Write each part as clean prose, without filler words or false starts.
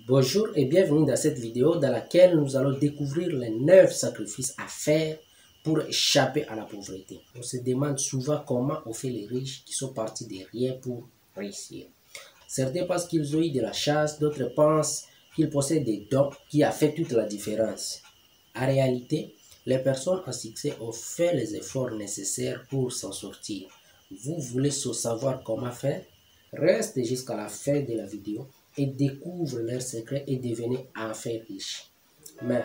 Bonjour et bienvenue dans cette vidéo dans laquelle nous allons découvrir les 9 sacrifices à faire pour échapper à la pauvreté. On se demande souvent comment ont fait les riches qui sont partis de rien pour réussir. Certains pensent qu'ils ont eu de la chance, d'autres pensent qu'ils possèdent des dons qui a fait toute la différence. En réalité, les personnes en succès ont fait les efforts nécessaires pour s'en sortir. Vous voulez savoir comment faire? Restez jusqu'à la fin de la vidéo et découvre leurs secrets et devenez enfin riche. Mais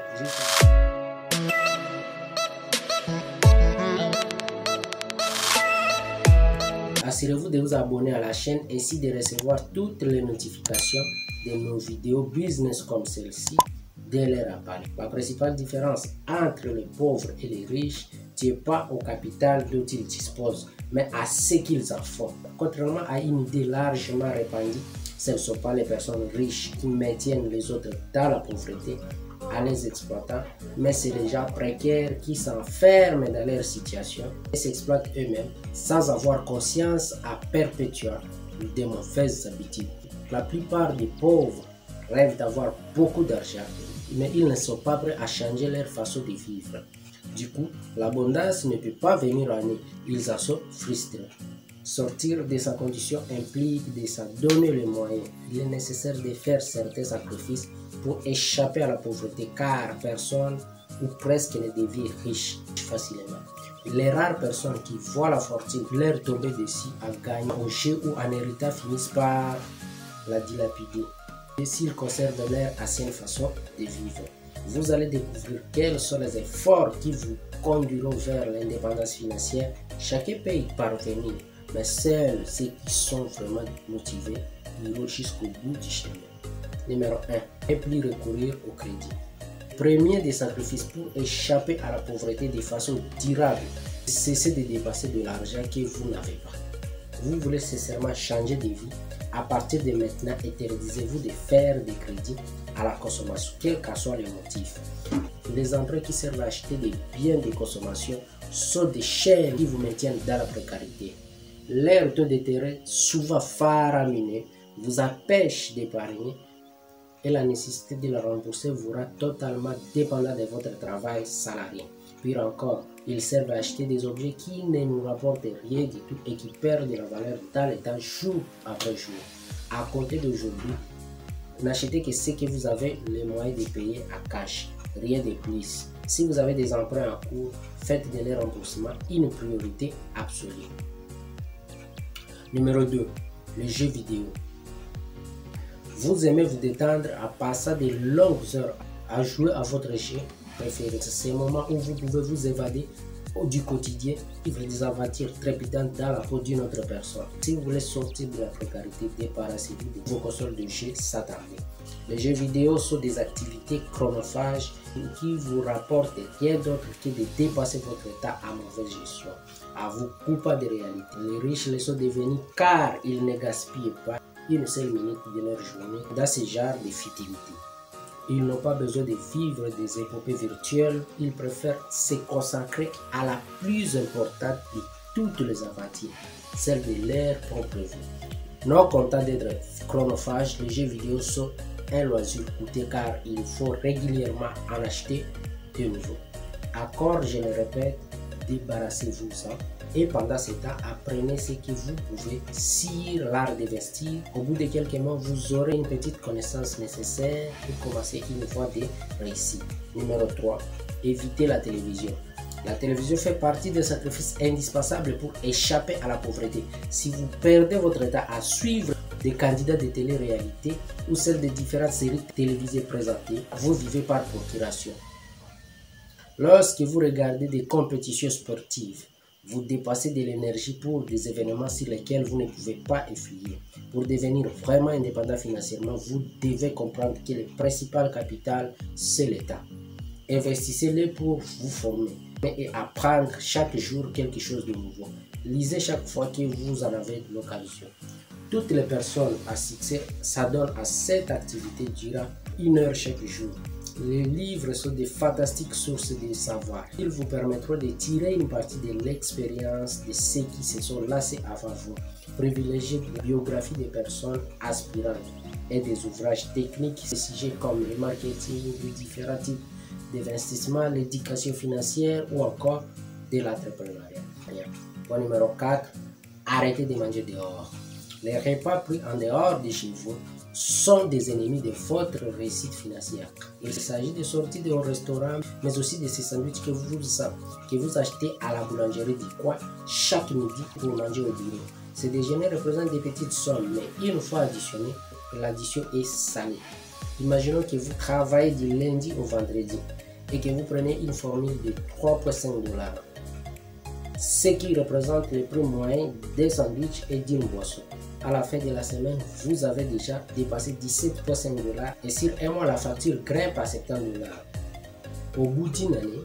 assurez-vous de vous abonner à la chaîne ainsi de recevoir toutes les notifications de nos vidéos business comme celle-ci dès leur apparition. La principale différence entre les pauvres et les riches n'est pas au capital dont ils disposent, mais à ce qu'ils en font. Contrairement à une idée largement répandue, ce ne sont pas les personnes riches qui maintiennent les autres dans la pauvreté en les exploitant, mais c'est les gens précaires qui s'enferment dans leur situation et s'exploitent eux-mêmes sans avoir conscience à perpétuer de mauvaises habitudes. La plupart des pauvres rêvent d'avoir beaucoup d'argent, mais ils ne sont pas prêts à changer leur façon de vivre. Du coup, l'abondance ne peut pas venir à eux, ils en sont frustrés. Sortir de sa condition implique de s'en donner les moyens. Il est nécessaire de faire certains sacrifices pour échapper à la pauvreté, car personne ou presque ne devient riche facilement. Les rares personnes qui voient la fortune leur tomber dessus en gagnant au jeu ou en héritage finissent par la dilapider. Et s'ils conservent leur ancienne façon de vivre, vous allez découvrir quels sont les efforts qui vous conduiront vers l'indépendance financière. Chacun peut y parvenir, mais seuls ceux qui sont vraiment motivés iront jusqu'au bout du chemin. Numéro 1. Ne plus recourir au crédit. Premier des sacrifices pour échapper à la pauvreté de façon durable, cessez de dépenser de l'argent que vous n'avez pas. Vous voulez sincèrement changer de vie? À partir de maintenant, interdisez-vous de faire des crédits à la consommation, quels que soient les motifs. Les emprunts qui servent à acheter des biens de consommation sont des chaînes qui vous maintiennent dans la précarité. Leur taux d'intérêt, souvent faramineux, vous empêche d'épargner et la nécessité de le rembourser vous rend totalement dépendant de votre travail salarié. Pire encore, ils servent à acheter des objets qui ne nous rapportent rien du tout et qui perdent de la valeur dans le temps jour après jour. À compter d'aujourd'hui, n'achetez que ce que vous avez les moyens de payer à cash, rien de plus. Si vous avez des emprunts en cours, faites de leur remboursement une priorité absolue. Numéro 2. Les jeux vidéo. Vous aimez vous détendre en passant de longues heures à jouer à votre jeu préféré. C'est ce moment où vous pouvez vous évader du quotidien, vivre des aventures trépidantes dans la peau d'une autre personne. Si vous voulez sortir de la précarité, débarrassez-vous de vos consoles de jeux sans tarder. Les jeux vidéo sont des activités chronophages qui vous rapportent rien d'autre que de dépasser votre temps à mauvaise gestion. À vous couper de réalité. Les riches le sont devenus car ils ne gaspillent pas une seule minute de leur journée dans ce genre de futilité. Ils n'ont pas besoin de vivre des épopées virtuelles, ils préfèrent se consacrer à la plus importante de toutes les aventures, celle de leur propre vie. Non content d'être chronophages, les jeux vidéo sont un loisir coûteux car il faut régulièrement en acheter de nouveaux. Encore, je le répète, débarrassez-vous-en. Et pendant ce temps, apprenez ce que vous pouvez sur l'art d'investir. Au bout de quelques mois, vous aurez une petite connaissance nécessaire pour commencer une voie de réussite. Numéro 3. Évitez la télévision. La télévision fait partie des sacrifices indispensables pour échapper à la pauvreté. Si vous perdez votre temps à suivre des candidats de télé-réalité ou celles de différentes séries télévisées présentées, vous vivez par procuration. Lorsque vous regardez des compétitions sportives, vous dépensez de l'énergie pour des événements sur lesquels vous ne pouvez pas influer. Pour devenir vraiment indépendant financièrement, vous devez comprendre que le principal capital, c'est l'État. Investissez-le pour vous former et apprendre chaque jour quelque chose de nouveau. Lisez chaque fois que vous en avez l'occasion. Toutes les personnes à succès s'adonnent à cette activité durant 1 heure chaque jour. Les livres sont de fantastiques sources de savoir. Ils vous permettront de tirer une partie de l'expérience de ceux qui se sont lancés avant vous. Privilégiez la biographie des personnes aspirantes. et des ouvrages techniques, des sujets comme le marketing, les différents types d'investissement, l'éducation financière ou encore de l'entrepreneuriat. Point numéro 4, arrêtez de manger dehors. Les repas pris en dehors de chez vous sont des ennemis de votre réussite financière. Il s'agit de sorties de restaurant, mais aussi de ces sandwichs que vous achetez à la boulangerie du coin chaque midi pour manger au bureau. Ces déjeuners représentent des petites sommes, mais une fois additionnées, l'addition est salée. Imaginons que vous travaillez du lundi au vendredi et que vous prenez une formule de 3,5 $, ce qui représente le prix moyen des sandwichs et d'une boisson. À la fin de la semaine, vous avez déjà dépassé 17,5 $ et sur un mois, la facture grimpe à 70 $. Au bout d'une année,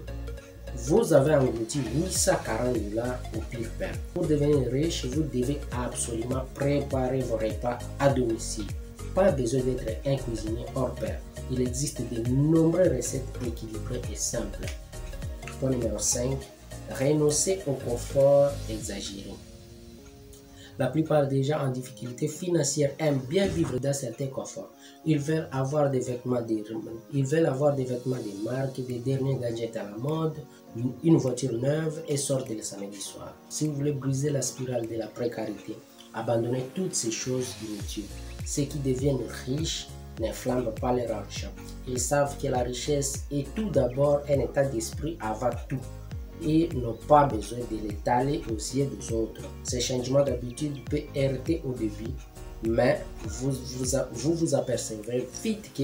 vous avez englouti 840 $ au pire perte. Pour devenir riche, vous devez absolument préparer vos repas à domicile. Pas besoin d'être un cuisinier hors pair. Il existe de nombreuses recettes équilibrées et simples. Point numéro 5. Renoncer au confort exagéré. La plupart des gens en difficulté financière aiment bien vivre dans certains conforts. Ils veulent avoir des vêtements de marque, des derniers gadgets à la mode, une voiture neuve et sortent le samedi soir. Si vous voulez briser la spirale de la précarité, abandonnez toutes ces choses inutiles. Ceux qui deviennent riches n'inflamment pas leur argent. Ils savent que la richesse est tout d'abord un état d'esprit avant tout et n'ont pas besoin de l'étaler aux yeux des autres. Ce changement d'habitude peut heurter au début, mais vous apercevrez vite que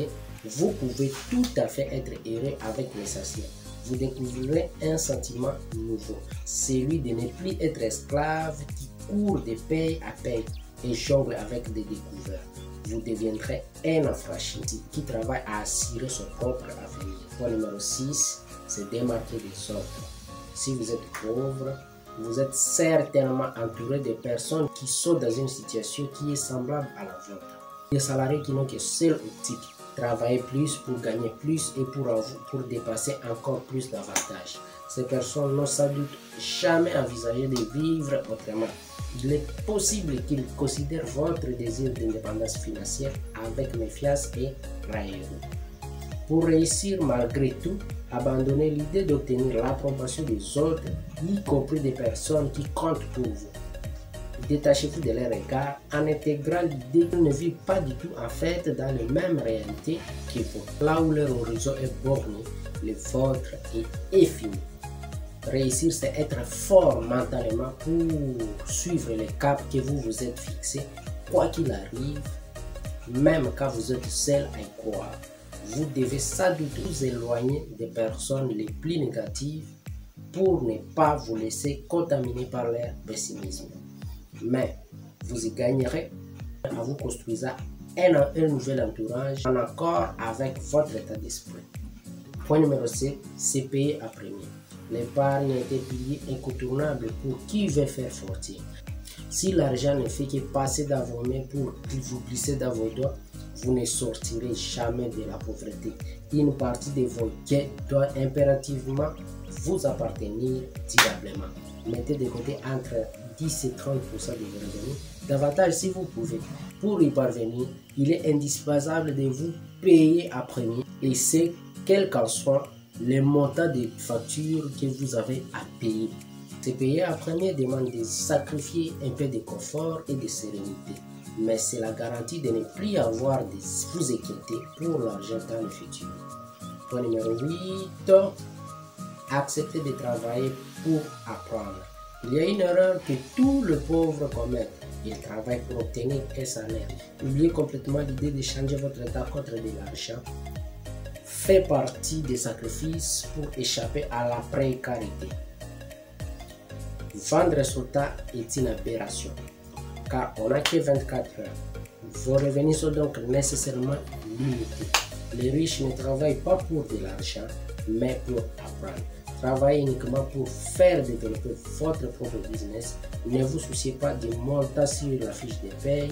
vous pouvez tout à fait être heureux avec l'essentiel. Vous découvrirez un sentiment nouveau, celui de ne plus être esclave qui court de paye à paye et jongle avec des découvertes. Vous deviendrez un affranchi qui travaille à assurer son propre avenir. Point numéro 6, se démarquer des autres. Si vous êtes pauvre, vous êtes certainement entouré de personnes qui sont dans une situation qui est semblable à la vôtre. Des salariés qui n'ont que seul optique, travailler plus pour gagner plus et pour dépasser encore plus d'avantages. Ces personnes n'ont sans doute jamais envisagé de vivre autrement. Il est possible qu'ils considèrent votre désir d'indépendance financière avec méfiance et raillerie. Pour réussir malgré tout, abandonnez l'idée d'obtenir l'approbation des autres, y compris des personnes qui comptent pour vous. Détachez-vous de leur regard en intégrant l'idée qu'ils ne vivent pas du tout en fait dans la même réalité que vous. Là où leur horizon est borné, le vôtre est infini. Réussir, c'est être fort mentalement pour suivre les caps que vous vous êtes fixés, quoi qu'il arrive, même quand vous êtes seul à y croire. Vous devez sans doute vous éloigner des personnes les plus négatives pour ne pas vous laisser contaminer par leur pessimisme. Mais vous y gagnerez en vous construisant un nouvel entourage en accord avec votre état d'esprit. Point numéro 7, c'est payer à premier. L'épargne est un pilier incontournable pour qui veut faire fortune. Si l'argent ne fait que passer dans vos mains pour vous glisser dans vos doigts, vous ne sortirez jamais de la pauvreté. Une partie de vos gains doit impérativement vous appartenir durablement. Mettez de côté entre 10 et 30% de vos revenus, davantage si vous pouvez. Pour y parvenir, il est indispensable de vous payer à premier et c'est quel qu'en soit le montant des factures que vous avez à payer. Se payer à premier demande de sacrifier un peu de confort et de sérénité, mais c'est la garantie de ne plus avoir de vous inquiéter pour l'argent dans le futur. Point numéro 8, accepter de travailler pour apprendre. Il y a une erreur que tous les pauvres commettent. Ils travaillent pour obtenir un salaire. Oubliez complètement l'idée de changer votre état contre de l'argent. Fait partie des sacrifices pour échapper à la précarité. Vendre son temps est une aberration, car on n'a que 24 heures. Vos revenus sont donc nécessairement limités. Les riches ne travaillent pas pour de l'argent, mais pour apprendre. Travaillez uniquement pour faire développer votre propre business. Ne vous souciez pas du montant sur la fiche de paye,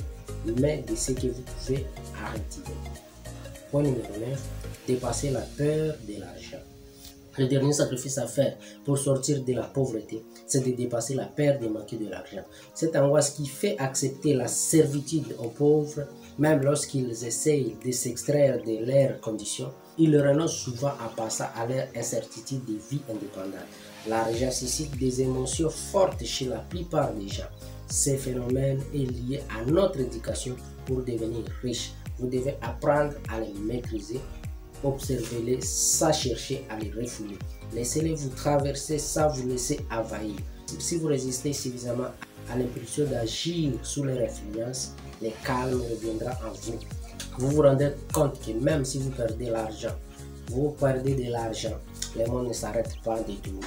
mais de ce que vous pouvez arrêter. Point numéro 9, dépasser la peur de l'argent. Le dernier sacrifice à faire pour sortir de la pauvreté, c'est de dépasser la peur de manquer de l'argent. Cette angoisse qui fait accepter la servitude aux pauvres, même lorsqu'ils essayent de s'extraire de leurs conditions, ils renoncent souvent à passer à leur incertitude de vie indépendante. L'argent suscite des émotions fortes chez la plupart des gens. Ce phénomène est lié à notre éducation pour devenir riche. Vous devez apprendre à les maîtriser. Observez-les sans chercher à les refouler. Laissez-les vous traverser sans vous laisser envahir. Si vous résistez suffisamment à l'impulsion d'agir sous leur influence, le calme reviendra en vous. Vous vous rendez compte que même si vous perdez l'argent, vous perdez de l'argent, le monde ne s'arrête pas de tourner.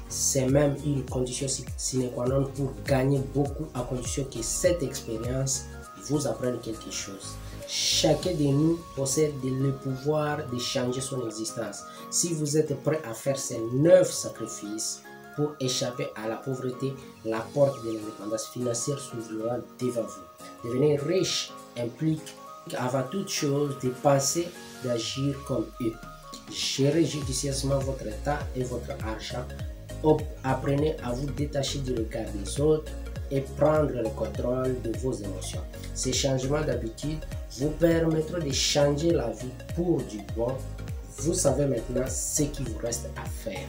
C'est même une condition sine qua non pour gagner beaucoup, à condition que cette expérience vous apprenne quelque chose. Chacun de nous possède le pouvoir de changer son existence. Si vous êtes prêt à faire ces 9 sacrifices pour échapper à la pauvreté, la porte de l'indépendance financière s'ouvrira devant vous. Devenir riche implique avant toute chose de penser, d'agir comme eux. Gérez judicieusement votre temps et votre argent. Apprenez à vous détacher du regard des autres et prendre le contrôle de vos émotions. Ces changements d'habitude vous permettront de changer la vie pour du bon. Vous savez maintenant ce qu'il vous reste à faire.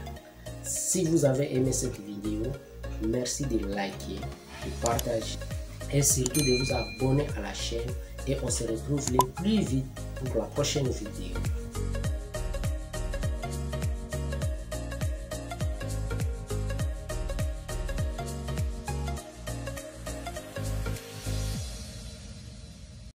Si vous avez aimé cette vidéo, merci de liker, de partager et surtout de vous abonner à la chaîne et on se retrouve le plus vite pour la prochaine vidéo.